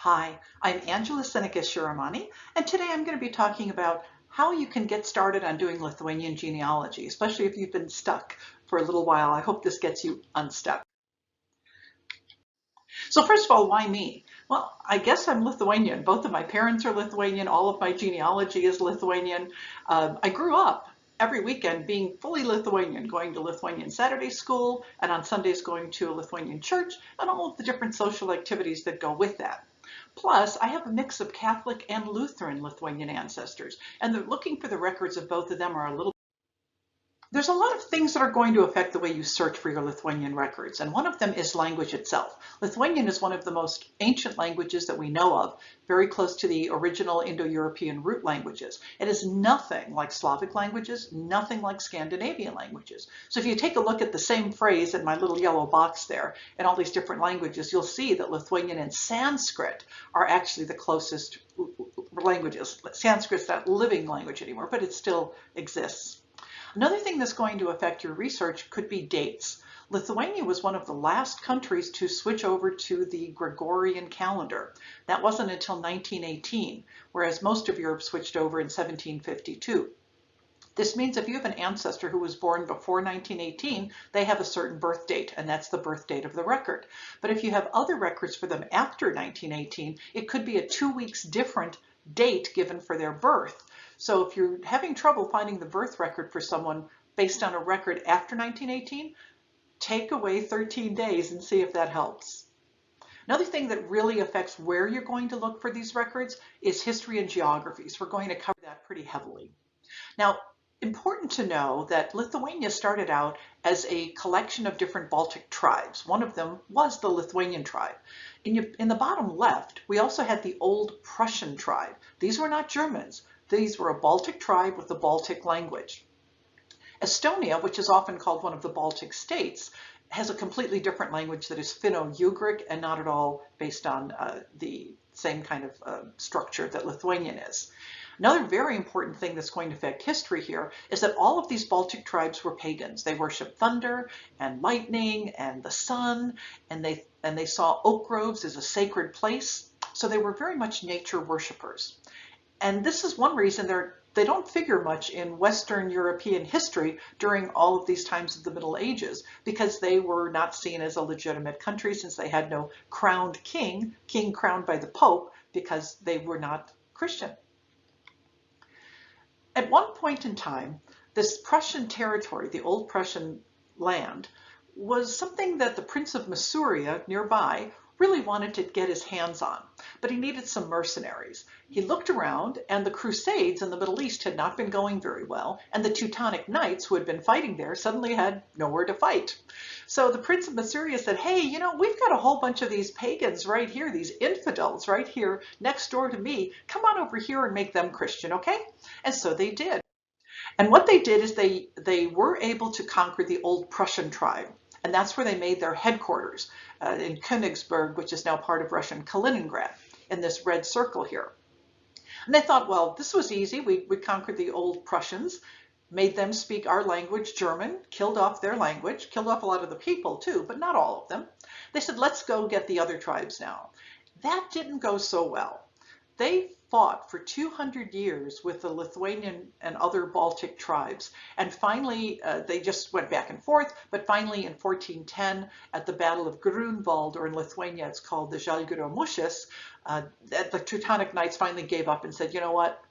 Hi, I'm Angela Seneca-Shiramani, and today I'm going to be talking about how you can get started on doing Lithuanian genealogy, especially if you've been stuck for a little while. I hope this gets you unstuck. So first of all, why me? Well, I guess I'm Lithuanian. Both of my parents are Lithuanian. All of my genealogy is Lithuanian. I grew up every weekend being fully Lithuanian, going to Lithuanian Saturday school, and on Sundays going to a Lithuanian church, and all of the different social activities that go with that. Plus, I have a mix of Catholic and Lutheran Lithuanian ancestors, and looking for the records of both of them are a little. There's a lot of things that are going to affect the way you search for your Lithuanian records, and one of them is language itself. Lithuanian is one of the most ancient languages that we know of, very close to the original Indo-European root languages. It is nothing like Slavic languages, nothing like Scandinavian languages. So if you take a look at the same phrase in my little yellow box there, in all these different languages, you'll see that Lithuanian and Sanskrit are actually the closest languages. Sanskrit's not a living language anymore, but it still exists. Another thing that's going to affect your research could be dates. Lithuania was one of the last countries to switch over to the Gregorian calendar. That wasn't until 1918, whereas most of Europe switched over in 1752. This means if you have an ancestor who was born before 1918, they have a certain birth date, and that's the birth date of the record. But if you have other records for them after 1918, it could be a 2 weeks different date given for their birth. So if you're having trouble finding the birth record for someone based on a record after 1918, take away 13 days and see if that helps. Another thing that really affects where you're going to look for these records is history and geography. So we're going to cover that pretty heavily. Now, important to know that Lithuania started out as a collection of different Baltic tribes. One of them was the Lithuanian tribe. In the bottom left, we also had the Old Prussian tribe. These were not Germans. These were a Baltic tribe with a Baltic language. Estonia, which is often called one of the Baltic states, has a completely different language that is Finno-Ugric and not at all based on the same kind of structure that Lithuanian is. Another very important thing that's going to affect history here is that all of these Baltic tribes were pagans. They worshiped thunder and lightning and the sun, and they saw oak groves as a sacred place. So they were very much nature worshipers. And this is one reason they don't figure much in Western European history during all of these times of the Middle Ages, because they were not seen as a legitimate country since they had no crowned king crowned by the Pope, because they were not Christian. At one point in time, this Prussian territory, the Old Prussian land, was something that the Prince of Masuria nearby really wanted to get his hands on, but he needed some mercenaries. He looked around, and the Crusades in the Middle East had not been going very well, and the Teutonic Knights who had been fighting there suddenly had nowhere to fight. So the Prince of Masuria said, hey, you know, we've got a whole bunch of these pagans right here, these infidels right here next door to me. Come on over here and make them Christian, okay? And so they did. And what they did is they were able to conquer the Old Prussian tribe. And that's where they made their headquarters in Königsberg, which is now part of Russian Kaliningrad, in this red circle here. And they thought, well, this was easy. We conquered the Old Prussians, made them speak our language, German, killed off their language, killed off a lot of the people too, but not all of them. They said, let's go get the other tribes now. That didn't go so well. They fought for 200 years with the Lithuanian and other Baltic tribes. And finally, they just went back and forth. But finally, in 1410, at the Battle of Grunwald, or in Lithuania, it's called the Žalgirio Mūšis, the Teutonic Knights finally gave up and said, you know what?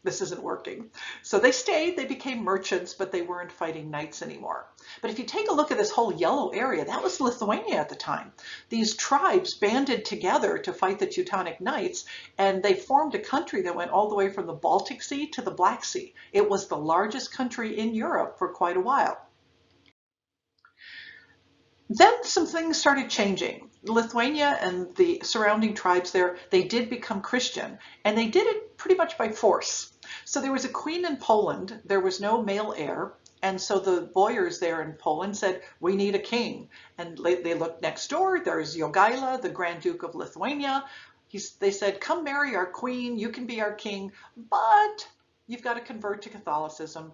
This isn't working. So they stayed, they became merchants, but they weren't fighting knights anymore. But if you take a look at this whole yellow area, that was Lithuania at the time. These tribes banded together to fight the Teutonic Knights, and they formed a country that went all the way from the Baltic Sea to the Black Sea. It was the largest country in Europe for quite a while. Then some things started changing. Lithuania and the surrounding tribes there, they did become Christian, and they did it pretty much by force. So there was a queen in Poland, there was no male heir, and so the boyars there in Poland said, we need a king. And they looked next door, there's Jogaila, the Grand Duke of Lithuania. They said, come marry our queen, you can be our king, but you've got to convert to Catholicism.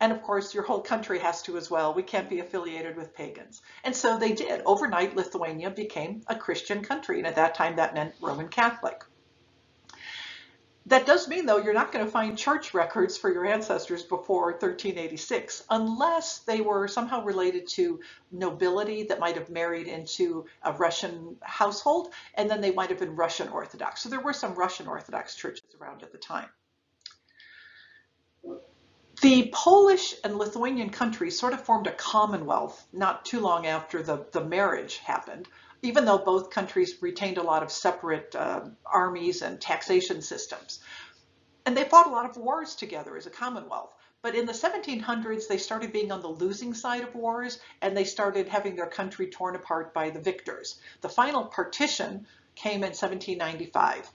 And of course, your whole country has to as well. We can't be affiliated with pagans. And so they did. Overnight, Lithuania became a Christian country. And at that time, that meant Roman Catholic. That does mean, though, you're not going to find church records for your ancestors before 1386, unless they were somehow related to nobility that might have married into a Russian household, and then they might have been Russian Orthodox. So there were some Russian Orthodox churches around at the time. The Polish and Lithuanian countries sort of formed a commonwealth not too long after the marriage happened, even though both countries retained a lot of separate armies and taxation systems. And they fought a lot of wars together as a commonwealth. But in the 1700s, they started being on the losing side of wars, and they started having their country torn apart by the victors. The final partition came in 1795.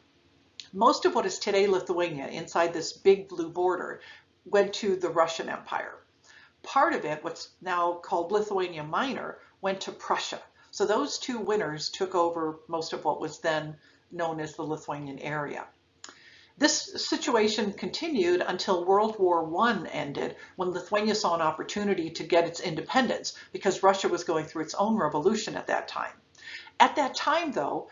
Most of what is today Lithuania, inside this big blue border, went to the Russian Empire. Part of it, what's now called Lithuania Minor, went to Prussia. So those two winners took over most of what was then known as the Lithuanian area. This situation continued until World War I ended, when Lithuania saw an opportunity to get its independence, because Russia was going through its own revolution at that time. At that time, though,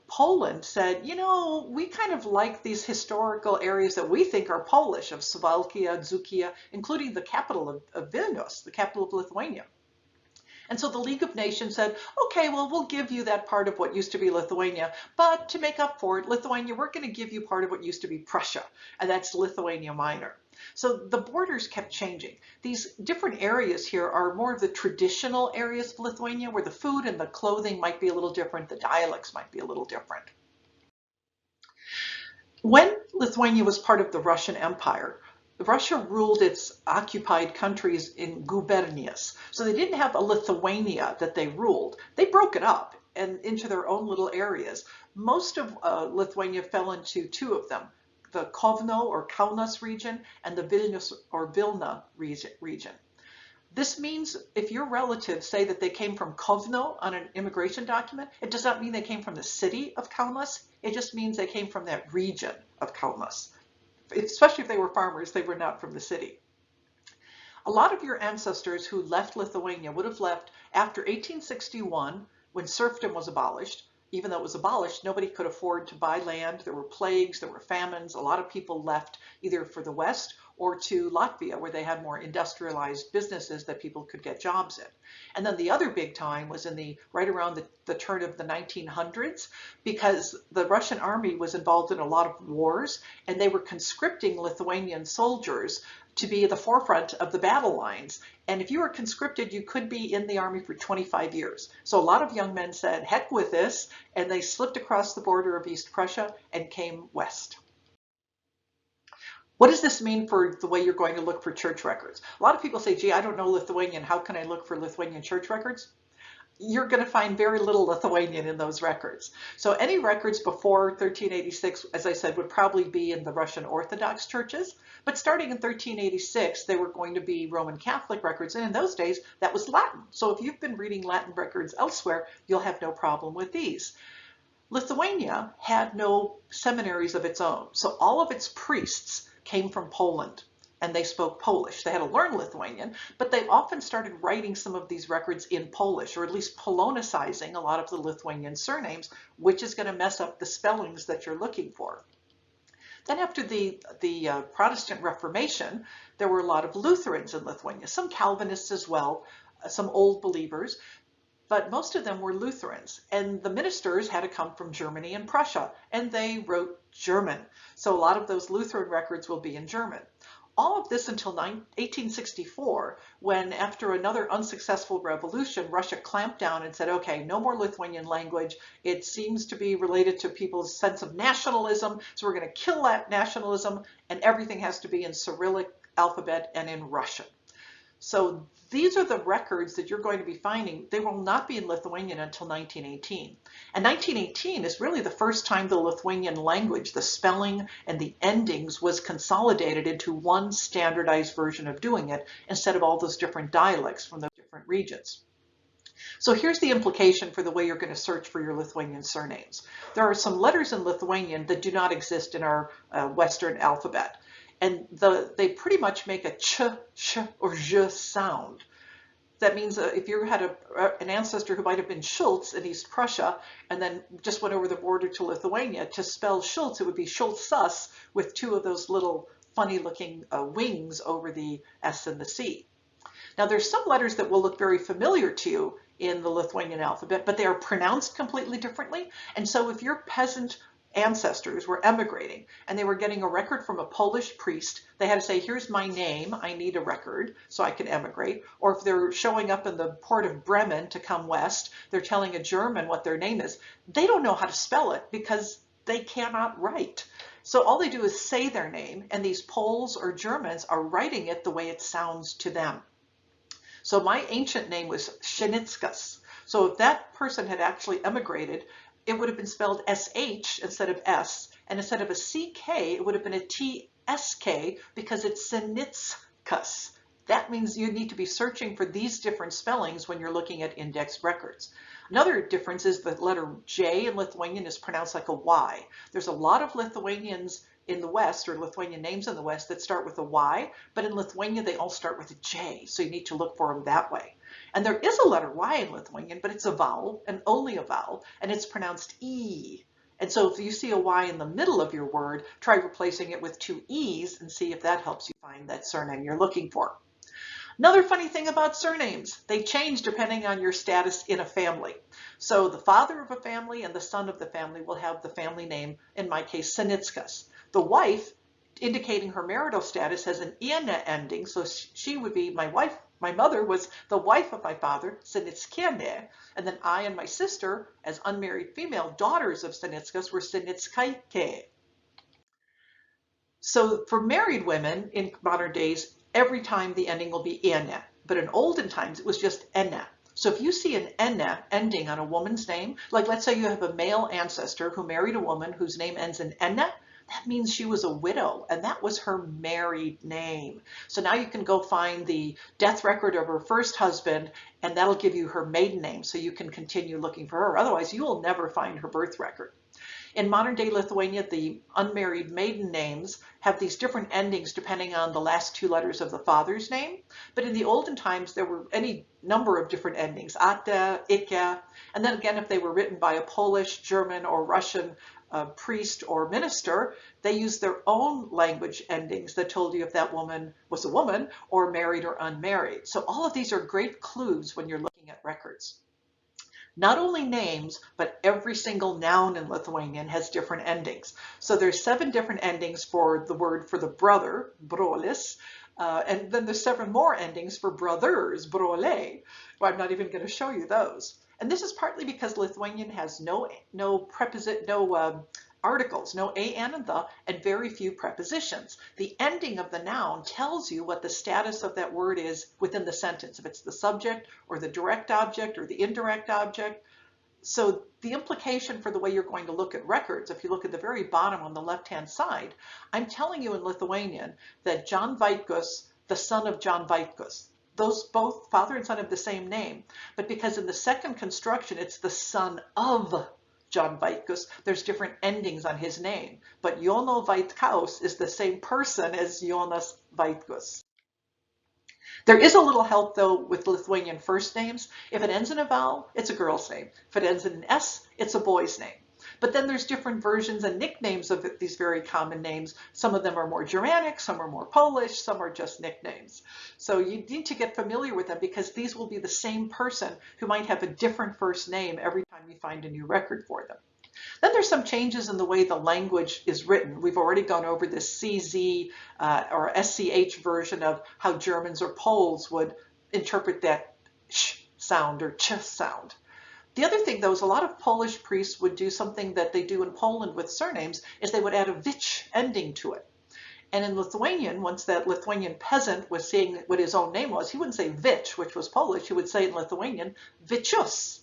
Poland said, you know, we kind of like these historical areas that we think are Polish, of Suwałkia, Dzūkija, including the capital of Vilnius, the capital of Lithuania. And so the League of Nations said, okay, well, we'll give you that part of what used to be Lithuania, but to make up for it, Lithuania, we're going to give you part of what used to be Prussia, and that's Lithuania Minor. So the borders kept changing. These different areas here are more of the traditional areas of Lithuania, where the food and the clothing might be a little different, the dialects might be a little different. When Lithuania was part of the Russian Empire, Russia ruled its occupied countries in gubernias. So they didn't have a Lithuania that they ruled. They broke it up and into their own little areas. Most of Lithuania fell into two of them, the Kovno or Kaunas region and the Vilnius or Vilna region. This means if your relatives say that they came from Kovno on an immigration document, it does not mean they came from the city of Kaunas. It just means they came from that region of Kaunas. Especially if they were farmers, they were not from the city. A lot of your ancestors who left Lithuania would have left after 1861, when serfdom was abolished. Even though it was abolished, nobody could afford to buy land. There were plagues, there were famines. A lot of people left either for the West or to Latvia, where they had more industrialized businesses that people could get jobs in. And then the other big time was in right around the turn of the 1900s, because the Russian army was involved in a lot of wars, and they were conscripting Lithuanian soldiers to be at the forefront of the battle lines. And if you were conscripted, you could be in the army for 25 years. So a lot of young men said, heck with this, and they slipped across the border of East Prussia and came west. What does this mean for the way you're going to look for church records? A lot of people say, gee, I don't know Lithuanian. How can I look for Lithuanian church records? You're going to find very little Lithuanian in those records. So any records before 1386, as I said, would probably be in the Russian Orthodox churches. But starting in 1386, they were going to be Roman Catholic records. And in those days, that was Latin. So if you've been reading Latin records elsewhere, you'll have no problem with these. Lithuania had no seminaries of its own. So all of its priests came from Poland, and they spoke Polish. They had to learn Lithuanian, but they often started writing some of these records in Polish, or at least Polonicizing a lot of the Lithuanian surnames, which is going to mess up the spellings that you're looking for. Then after the Protestant Reformation, there were a lot of Lutherans in Lithuania, some Calvinists as well, some old believers, but most of them were Lutherans. And the ministers had to come from Germany and Prussia, and they wrote German. So a lot of those Lutheran records will be in German. All of this until 1864, when after another unsuccessful revolution, Russia clamped down and said, okay, no more Lithuanian language. It seems to be related to people's sense of nationalism, so we're going to kill that nationalism, and everything has to be in Cyrillic alphabet and in Russian. So these are the records that you're going to be finding. They will not be in Lithuanian until 1918. And 1918 is really the first time the Lithuanian language, the spelling and the endings, was consolidated into one standardized version of doing it, instead of all those different dialects from those different regions. So here's the implication for the way you're going to search for your Lithuanian surnames. There are some letters in Lithuanian that do not exist in our Western alphabet. and they pretty much make a ch, sh, or zh sound. That means if you had an ancestor who might have been Schultz in East Prussia and then just went over the border to Lithuania, to spell Schultz, it would be Schultzus with two of those little funny looking wings over the S and the C. Now there's some letters that will look very familiar to you in the Lithuanian alphabet, but they are pronounced completely differently. And so if your peasant ancestors were emigrating and they were getting a record from a Polish priest, they had to say, here's my name, I need a record so I can emigrate. Or if they're showing up in the port of Bremen to come west, they're telling a German what their name is. They don't know how to spell it because they cannot write. So all they do is say their name, and these Poles or Germans are writing it the way it sounds to them. So my ancient name was Shenitskas. So if that person had actually emigrated, it would have been spelled SH instead of S, and instead of a CK, it would have been a TSK because it's Senitskas. That means you need to be searching for these different spellings when you're looking at indexed records. Another difference is the letter J in Lithuanian is pronounced like a Y. There's a lot of Lithuanians in the West, or Lithuanian names in the West, that start with a Y, but in Lithuania they all start with a J, so you need to look for them that way. And there is a letter Y in Lithuanian, but it's a vowel, and only a vowel, and it's pronounced E. And so if you see a Y in the middle of your word, try replacing it with two E's and see if that helps you find that surname you're looking for. Another funny thing about surnames, they change depending on your status in a family. So the father of a family and the son of the family will have the family name, in my case, Senitskas. The wife, indicating her marital status, has an "iana" ending, so she would be my wife. My mother was the wife of my father, Senitskiene, and then I and my sister, as unmarried female daughters of Senitskas, were Senitskaike. So for married women in modern days, every time the ending will be "iana," but in olden times it was just "ena." So if you see an "ena" ending on a woman's name, like let's say you have a male ancestor who married a woman whose name ends in "ena," that means she was a widow, and that was her married name. So now you can go find the death record of her first husband, and that'll give you her maiden name, so you can continue looking for her. Otherwise, you will never find her birth record. In modern day Lithuania, the unmarried maiden names have these different endings depending on the last two letters of the father's name. But in the olden times, there were any number of different endings, ate, ike, and then again, if they were written by a Polish, German, or Russian priest or minister, they used their own language endings that told you if that woman was a woman or married or unmarried. So all of these are great clues when you're looking at records. Not only names, but every single noun in Lithuanian has different endings. So there's 7 different endings for the word for the brother, brolis, and then there's 7 more endings for brothers, broliai. Well, I'm not even going to show you those. And this is partly because Lithuanian has no articles, no a, and the, and very few prepositions. The ending of the noun tells you what the status of that word is within the sentence, if it's the subject or the direct object or the indirect object. So the implication for the way you're going to look at records, if you look at the very bottom on the left-hand side, I'm telling you in Lithuanian that John Vaitkus, the son of John Vaitkus, those both father and son have the same name, but because in the second construction it's the son of John Vaitkus, there's different endings on his name. But Jono Vaitkaus is the same person as Jonas Vaitkus. There is a little help though with Lithuanian first names. If it ends in a vowel, it's a girl's name. If it ends in an S, it's a boy's name. But then there's different versions and nicknames of these very common names. Some of them are more Germanic, some are more Polish, some are just nicknames. So you need to get familiar with them because these will be the same person who might have a different first name every time you find a new record for them. Then there's some changes in the way the language is written. We've already gone over this CZ or SCH version of how Germans or Poles would interpret that sh sound or ch sound. The other thing, though, is a lot of Polish priests would do something that they do in Poland with surnames, is they would add a vich ending to it. And in Lithuanian, once that Lithuanian peasant was saying what his own name was, he wouldn't say vich, which was Polish, he would say in Lithuanian, vichus.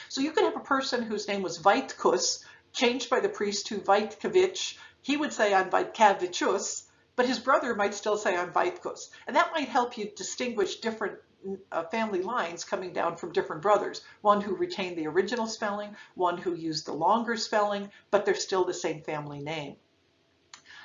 So you could have a person whose name was Vaitkus, changed by the priest to Vaitkevich. He would say I'm Vaitkevichus, but his brother might still say I'm Vaitkus. And that might help you distinguish different family lines coming down from different brothers. One who retained the original spelling, one who used the longer spelling, but they're still the same family name.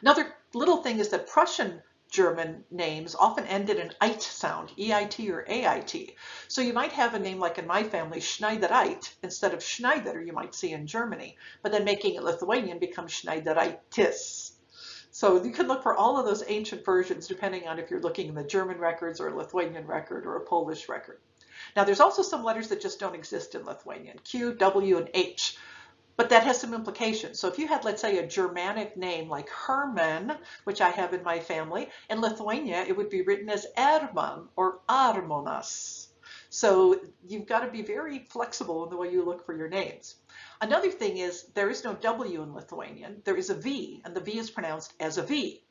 Another little thing is that Prussian German names often end in an ite sound, E-I-T or A-I-T. So you might have a name like in my family, Schneidereit, instead of Schneider you might see in Germany, but then making it Lithuanian becomes Schneidereitis. So you can look for all of those ancient versions depending on if you're looking in the German records or a Lithuanian record or a Polish record. Now there's also some letters that just don't exist in Lithuanian, Q, W, and H. But that has some implications. So if you had, let's say, a Germanic name like Herman, which I have in my family, in Lithuania, it would be written as Erman or Armonas. So you've got to be very flexible in the way you look for your names. Another thing is there is no W in Lithuanian. There is a V, and the V is pronounced as a V.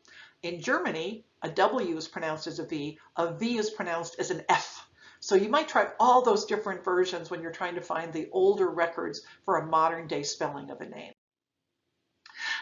In Germany, a W is pronounced as a V is pronounced as an F. So you might try all those different versions when you're trying to find the older records for a modern day spelling of a name.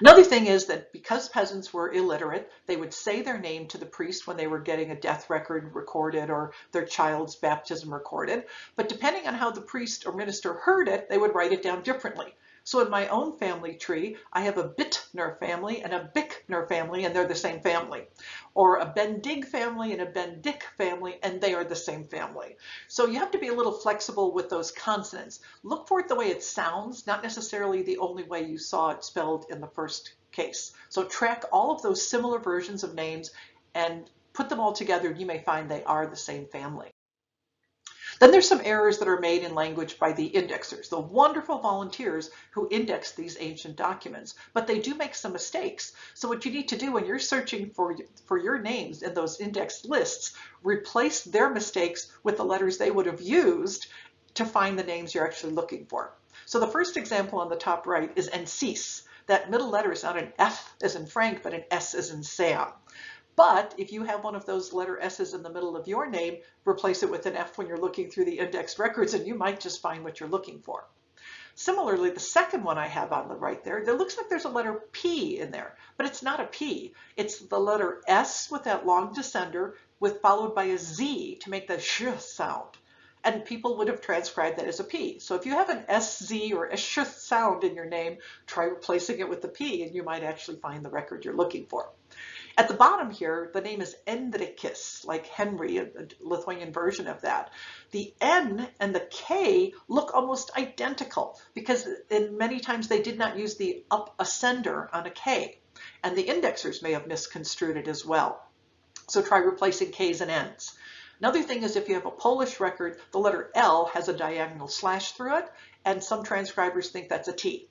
Another thing is that because peasants were illiterate, they would say their name to the priest when they were getting a death record recorded or their child's baptism recorded. But depending on how the priest or minister heard it, they would write it down differently. So in my own family tree, I have a Bittner family and a Bickner family, and they're the same family. Or a Bendig family and a Bendick family, and they are the same family. So you have to be a little flexible with those consonants. Look for it the way it sounds, not necessarily the only way you saw it spelled in the first case. So track all of those similar versions of names and put them all together, and you may find they are the same family. Then there's some errors that are made in language by the indexers, the wonderful volunteers who index these ancient documents, but they do make some mistakes. So what you need to do when you're searching for your names in those indexed lists, replace their mistakes with the letters they would have used to find the names you're actually looking for. So the first example on the top right is Ensis. That middle letter is not an F as in Frank, but an S as in Sam. But if you have one of those letter S's in the middle of your name, replace it with an F when you're looking through the indexed records and you might just find what you're looking for. Similarly, the second one I have on the right there looks like there's a letter P in there, but it's not a P. It's the letter S with that long descender followed by a Z to make the sh sound. And people would have transcribed that as a P. So if you have an SZ or a sh sound in your name, try replacing it with the P and you might actually find the record you're looking for. At the bottom here, the name is Endrikis, like Henry, a Lithuanian version of that. The N and the K look almost identical because many times they did not use the up ascender on a K, and the indexers may have misconstrued it as well. So try replacing Ks and Ns. Another thing is if you have a Polish record, the letter L has a diagonal slash through it, and some transcribers think that's a T.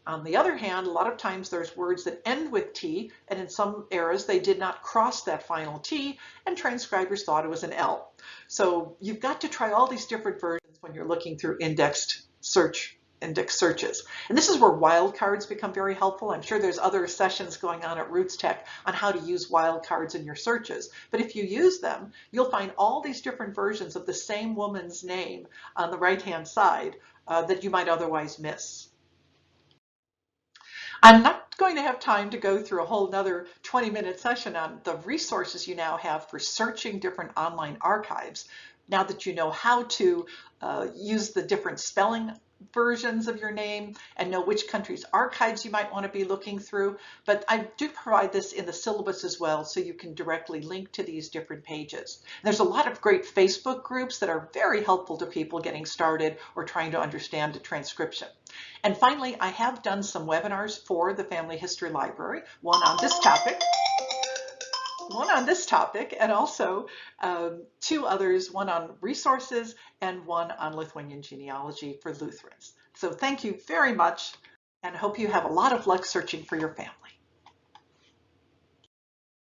On the other hand, a lot of times there's words that end with T, and in some eras they did not cross that final T, and transcribers thought it was an L. So you've got to try all these different versions when you're looking through index searches. And this is where wildcards become very helpful. I'm sure there's other sessions going on at RootsTech on how to use wildcards in your searches. But if you use them, you'll find all these different versions of the same woman's name on the right-hand side that you might otherwise miss. I'm not going to have time to go through a whole nother 20-minute session on the resources you now have for searching different online archives. Now that you know how to use the different spelling versions of your name and know which country's archives you might want to be looking through. But I do provide this in the syllabus as well, so you can directly link to these different pages. There's a lot of great Facebook groups that are very helpful to people getting started or trying to understand a transcription. And finally, I have done some webinars for the Family History Library, one on this topic, and also two others, one on resources and one on Lithuanian genealogy for Lutherans. So thank you very much, and hope you have a lot of luck searching for your family.